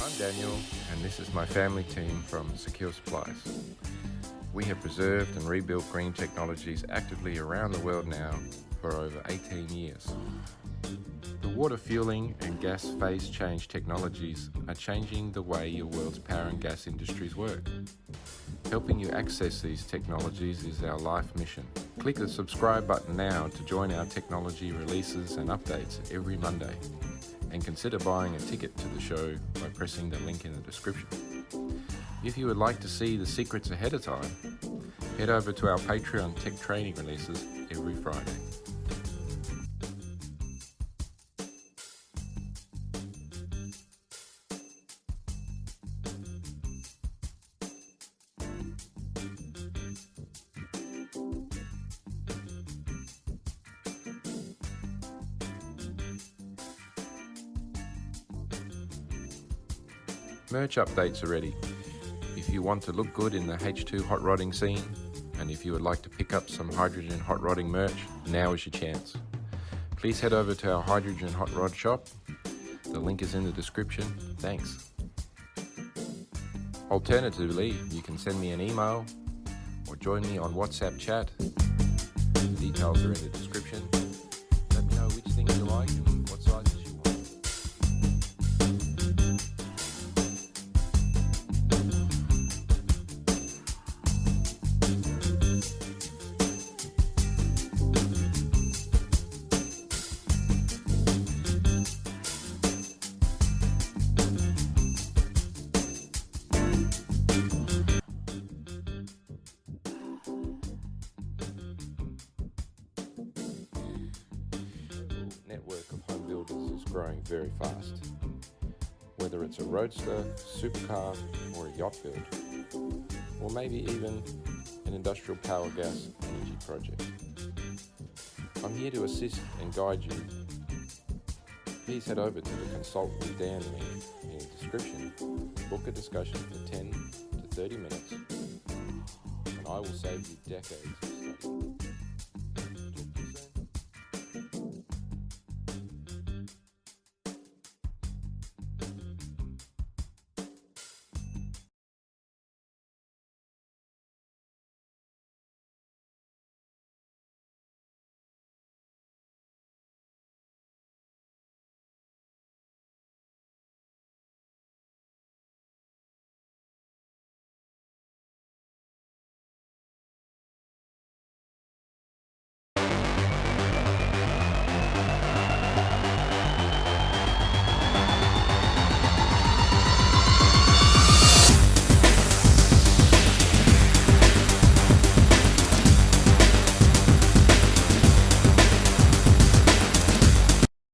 I'm Daniel, and this is my family team from Secure Supplies. We have preserved and rebuilt green technologies actively around the world now for over 18 years. The water fueling and gas phase change technologies are changing the way your world's power and gas industries work. Helping you access these technologies is our life mission. Click the subscribe button now to join our technology releases and updates every Monday. And consider buying a ticket to the show by pressing the link in the description. If you would like to see the secrets ahead of time, head over to our Patreon tech training releases every Friday. Merch updates are ready. If you want to look good in the H2 hot rodding scene, and if you would like to pick up some hydrogen hot rodding merch, now is your chance. Please head over to our hydrogen hot rod shop. The link is in the description. Thanks. Alternatively, you can send me an email or join me on WhatsApp chat. The details are in the description. Let me know which things you like and what sizes you want. Network of home builders is growing very fast. Whether it's a roadster, supercar, or a yacht build, or maybe even an industrial power gas energy project. I'm here to assist and guide you. Please head over to the Consult with Dan link in the description, book a discussion for 10 to 30 minutes, and I will save you decades